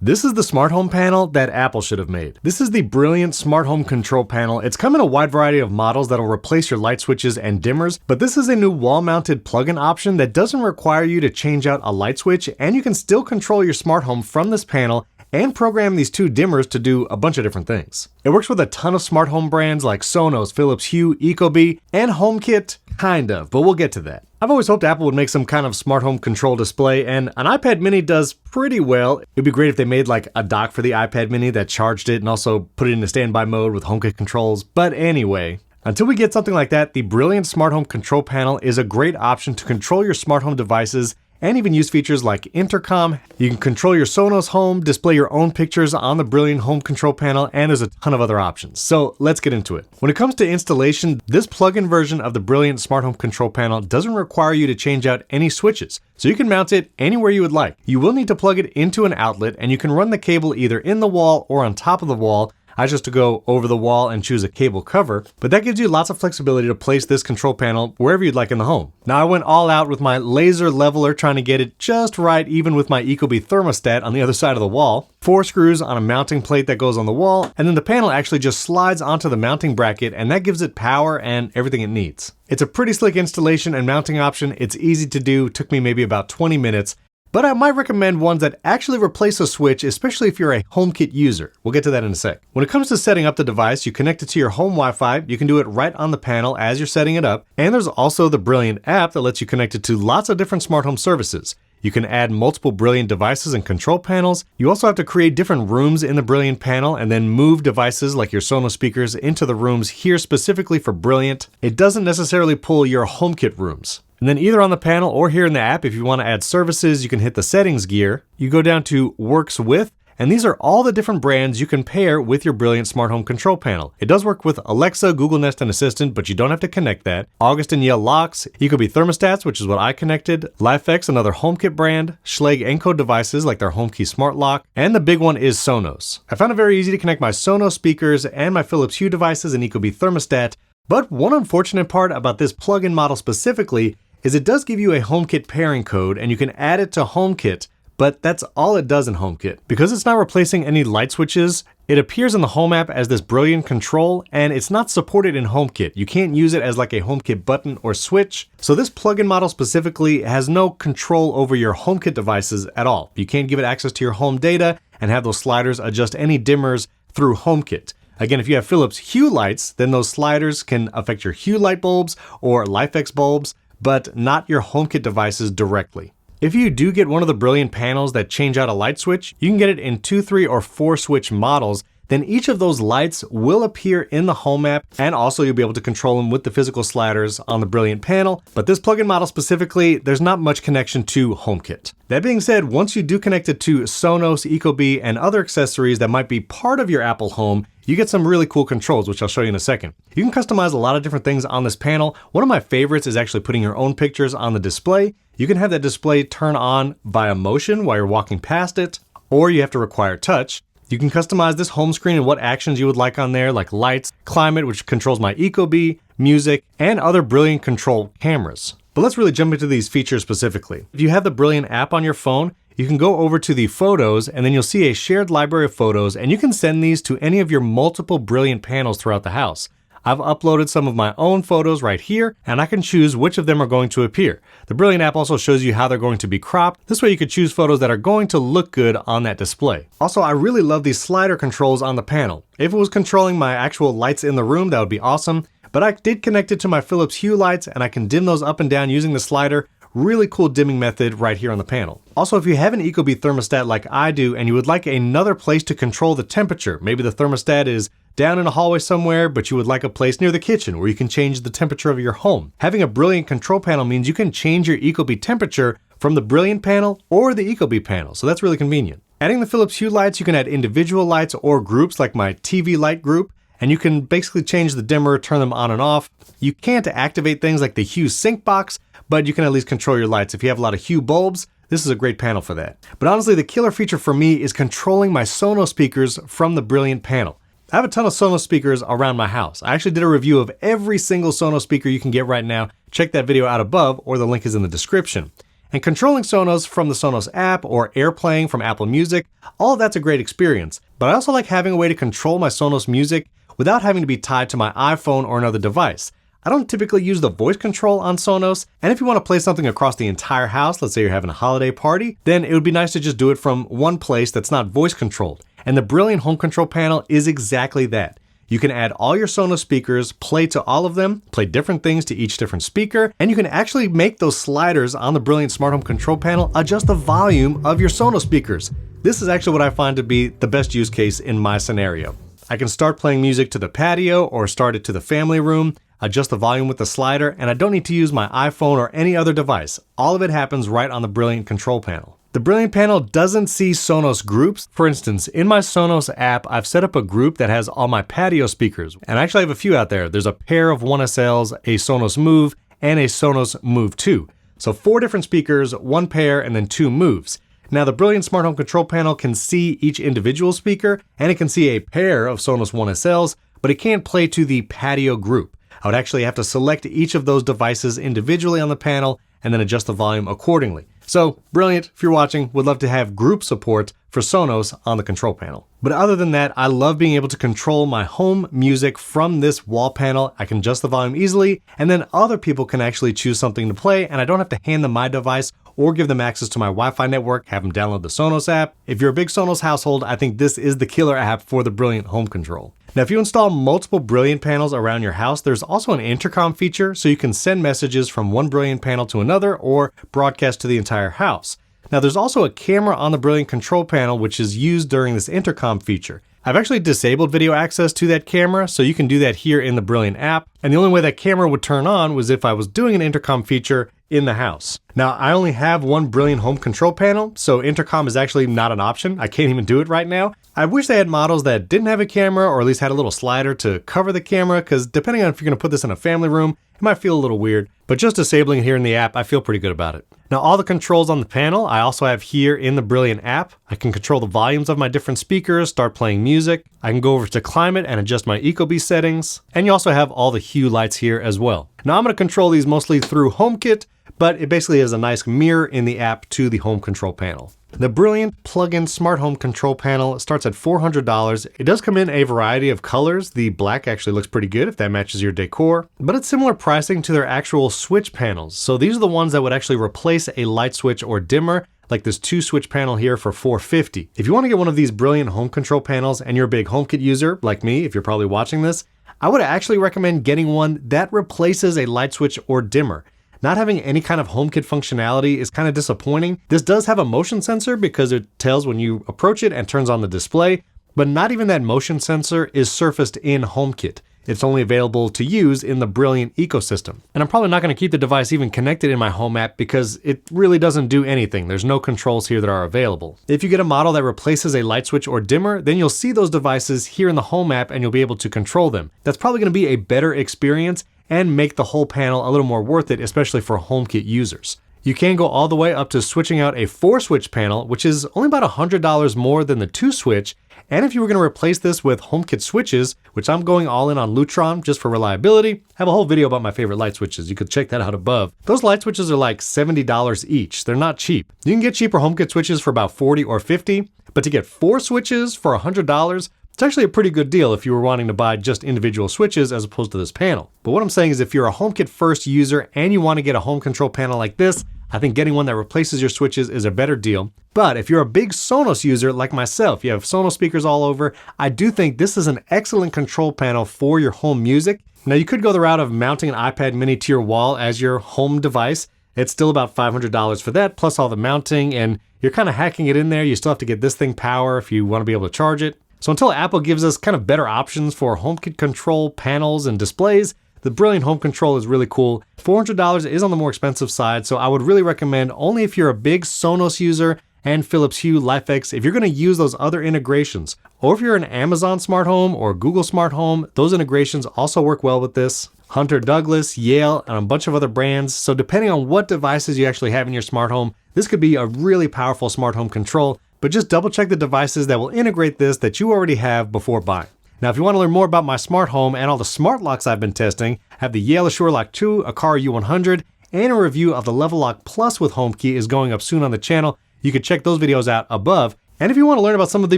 This is the smart home panel that Apple should have made. This is the Brilliant Smart Home Control Panel. It's come in a wide variety of models that'll replace your light switches and dimmers, but this is a new wall-mounted plug-in option that doesn't require you to change out a light switch, and you can still control your smart home from this panel and program these two dimmers to do a bunch of different things. It works with a ton of smart home brands like Sonos, Philips Hue, ecobee, and HomeKit, kind of, but we'll get to that. I've always hoped Apple would make some kind of smart home control display, and an iPad mini does pretty well. It'd be great if they made like a dock for the iPad mini that charged it and also put it into standby mode with HomeKit controls. But anyway, until we get something like that, the Brilliant Smart Home Control Panel is a great option to control your smart home devices and even use features like intercom. You can control your Sonos home, display your own pictures on the Brilliant Home Control Panel, and there's a ton of other options. So let's get into it. When it comes to installation, this plug-in version of the Brilliant Smart Home Control Panel doesn't require you to change out any switches, so you can mount it anywhere you would like. You will need to plug it into an outlet, and you can run the cable either in the wall or on top of the wall. I just to go over the wall and choose a cable cover, but that gives you lots of flexibility to place this control panel wherever you'd like in the home. Now I went all out with my laser leveler trying to get it just right, even with my ecobee thermostat on the other side of the wall. 4 screws on a mounting plate that goes on the wall, and then the panel actually just slides onto the mounting bracket, and that gives it power and everything it needs. It's a pretty slick installation and mounting option. It's easy to do, it took me maybe about 20 minutes. But I might recommend ones that actually replace a switch, especially if you're a HomeKit user. We'll get to that in a sec. When it comes to setting up the device, you connect it to your home Wi-Fi. You can do it right on the panel as you're setting it up. And there's also the Brilliant app that lets you connect it to lots of different smart home services. You can add multiple Brilliant devices and control panels. You also have to create different rooms in the Brilliant panel and then move devices like your Sonos speakers into the rooms here specifically for Brilliant. It doesn't necessarily pull your HomeKit rooms. And then either on the panel or here in the app, if you want to add services, you can hit the settings gear. You go down to Works With, and these are all the different brands you can pair with your Brilliant Smart Home Control Panel. It does work with Alexa, Google Nest, and Assistant, but you don't have to connect that. August and Yale locks, ecobee thermostats, which is what I connected, LifeX, another HomeKit brand, Schlage Encode devices like their HomeKey Smart Lock, and the big one is Sonos. I found it very easy to connect my Sonos speakers and my Philips Hue devices and ecobee thermostat, but one unfortunate part about this plug-in model specifically is it does give you a HomeKit pairing code and you can add it to HomeKit, but that's all it does in HomeKit. Because it's not replacing any light switches, it appears in the Home app as this Brilliant control, and it's not supported in HomeKit. You can't use it as like a HomeKit button or switch. So this plugin model specifically has no control over your HomeKit devices at all. You can't give it access to your home data and have those sliders adjust any dimmers through HomeKit. Again, if you have Philips Hue lights, then those sliders can affect your Hue light bulbs or LifeX bulbs, but not your HomeKit devices directly. If you do get one of the Brilliant panels that change out a light switch, you can get it in 2, 3, or 4 switch models. Then each of those lights will appear in the Home app, and also you'll be able to control them with the physical sliders on the Brilliant panel. But this plugin model specifically, there's not much connection to HomeKit. That being said, once you do connect it to Sonos, ecobee, and other accessories that might be part of your Apple Home, you get some really cool controls, which I'll show you in a second. You can customize a lot of different things on this panel. One of my favorites is actually putting your own pictures on the display. You can have that display turn on via motion while you're walking past it, or you have to require touch. You can customize this home screen and what actions you would like on there, like lights, climate, which controls my ecobee, music, and other Brilliant control cameras. But let's really jump into these features specifically. If you have the Brilliant app on your phone, you can go over to the photos and then you'll see a shared library of photos, and you can send these to any of your multiple Brilliant panels throughout the house. I've uploaded some of my own photos right here, and I can choose which of them are going to appear. The Brilliant app also shows you how they're going to be cropped. This way you could choose photos that are going to look good on that display. Also, I really love these slider controls on the panel. If it was controlling my actual lights in the room, that would be awesome. But I did connect it to my Philips Hue lights, and I can dim those up and down using the slider. Really cool dimming method right here on the panel. Also, if you have an ecobee thermostat like I do and you would like another place to control the temperature, maybe the thermostat is down in a hallway somewhere, but you would like a place near the kitchen where you can change the temperature of your home. Having a Brilliant control panel means you can change your ecobee temperature from the Brilliant panel or the ecobee panel, so that's really convenient. Adding the Philips Hue lights, you can add individual lights or groups like my TV light group, and you can basically change the dimmer, turn them on and off. You can't activate things like the Hue sync box, but you can at least control your lights. If you have a lot of Hue bulbs, this is a great panel for that. But honestly, the killer feature for me is controlling my Sonos speakers from the Brilliant panel. I have a ton of Sonos speakers around my house. I actually did a review of every single Sonos speaker you can get right now. Check that video out above, or the link is in the description. And controlling Sonos from the Sonos app or AirPlaying from Apple Music, all of that's a great experience. But I also like having a way to control my Sonos music without having to be tied to my iPhone or another device. I don't typically use the voice control on Sonos, and if you want to play something across the entire house, let's say you're having a holiday party, then it would be nice to just do it from one place that's not voice controlled. And the Brilliant Home Control panel is exactly that. You can add all your Sonos speakers, play to all of them, play different things to each different speaker, and you can actually make those sliders on the Brilliant Smart Home Control panel adjust the volume of your Sonos speakers. This is actually what I find to be the best use case in my scenario. I can start playing music to the patio or start it to the family room, adjust the volume with the slider, and I don't need to use my iPhone or any other device. All of it happens right on the Brilliant control panel. The Brilliant panel doesn't see Sonos groups. For instance, in my Sonos app, I've set up a group that has all my patio speakers. And I actually have a few out there. There's a pair of 1SLs, a Sonos Move, and a Sonos Move 2. So 4 different speakers, 1 pair, and then 2 moves. Now the Brilliant Smart Home Control panel can see each individual speaker, and it can see a pair of Sonos 1SLs, but it can't play to the patio group. I would actually have to select each of those devices individually on the panel and then adjust the volume accordingly. So, Brilliant, if you're watching, would love to have group support for Sonos on the control panel. But other than that, I love being able to control my home music from this wall panel. I can adjust the volume easily, and then other people can actually choose something to play, and I don't have to hand them my device or give them access to my Wi-Fi network, have them download the Sonos app. If you're a big Sonos household, I think this is the killer app for the Brilliant home control. Now, if you install multiple Brilliant panels around your house, there's also an intercom feature, so you can send messages from one Brilliant panel to another or broadcast to the entire house. Now, there's also a camera on the Brilliant control panel, which is used during this intercom feature. I've actually disabled video access to that camera, so you can do that here in the Brilliant app. And the only way that camera would turn on was if I was doing an intercom feature in the house. Now, I only have one Brilliant home control panel, so intercom is actually not an option. I can't even do it right now. I wish they had models that didn't have a camera or at least had a little slider to cover the camera, because depending on if you're going to put this in a family room, it might feel a little weird. But just disabling it here in the app, I feel pretty good about it. Now, all the controls on the panel, I also have here in the Brilliant app. I can control the volumes of my different speakers, start playing music. I can go over to climate and adjust my ecobee settings. And you also have all the hue lights here as well. Now, I'm going to control these mostly through HomeKit, but it basically is a nice mirror in the app to the home control panel. The Brilliant plug-in smart home control panel starts at $400. It does come in a variety of colors. The black actually looks pretty good if that matches your decor, but it's similar pricing to their actual switch panels. So these are the ones that would actually replace a light switch or dimmer, like this 2-switch panel here for $450. If you want to get one of these Brilliant home control panels and you're a big HomeKit user like me, if you're probably watching this, I would actually recommend getting one that replaces a light switch or dimmer. Not having any kind of HomeKit functionality is kind of disappointing. This does have a motion sensor because it tells when you approach it and turns on the display, but not even that motion sensor is surfaced in HomeKit. It's only available to use in the Brilliant ecosystem. And I'm probably not going to keep the device even connected in my home app because it really doesn't do anything. There's no controls here that are available. If you get a model that replaces a light switch or dimmer, then you'll see those devices here in the home app and you'll be able to control them. That's probably going to be a better experience and make the whole panel a little more worth it, especially for HomeKit users. You can go all the way up to switching out a 4-switch panel, which is only about $100 more than the 2-switch. And if you were going to replace this with HomeKit switches, which I'm going all in on Lutron just for reliability, I have a whole video about my favorite light switches. You could check that out above. Those light switches are like $70 each. They're not cheap. You can get cheaper HomeKit switches for about $40 or $50, but to get 4 switches for $100, it's actually a pretty good deal if you were wanting to buy just individual switches as opposed to this panel. But what I'm saying is if you're a HomeKit first user and you want to get a home control panel like this, I think getting one that replaces your switches is a better deal. But if you're a big Sonos user like myself, you have Sonos speakers all over, I do think this is an excellent control panel for your home music. Now you could go the route of mounting an iPad mini to your wall as your home device. It's still about $500 for that, plus all the mounting, and you're kind of hacking it in there. You still have to get this thing power if you want to be able to charge it. So until Apple gives us kind of better options for HomeKit control panels and displays, the Brilliant home control is really cool. $400 is on the more expensive side, so I would really recommend only if you're a big Sonos user and Philips Hue, LifeX, if you're going to use those other integrations. Or if you're an Amazon smart home or Google smart home, those integrations also work well with this. Hunter Douglas, Yale, and a bunch of other brands. So depending on what devices you actually have in your smart home, this could be a really powerful smart home control. But just double check the devices that will integrate this that you already have before buying. Now, if you want to learn more about my smart home and all the smart locks I've been testing, I have the Yale Assure Lock 2, Aqara U100, and a review of the Level Lock Plus with HomeKit is going up soon on the channel. You can check those videos out above. And if you want to learn about some of the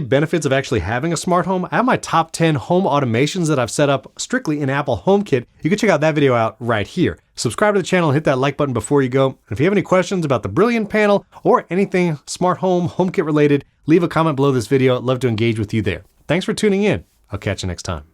benefits of actually having a smart home, I have my top 10 home automations that I've set up strictly in Apple HomeKit. You can check out that video out right here. Subscribe to the channel and hit that like button before you go. And if you have any questions about the Brilliant panel or anything smart home, HomeKit related, leave a comment below this video. I'd love to engage with you there. Thanks for tuning in. I'll catch you next time.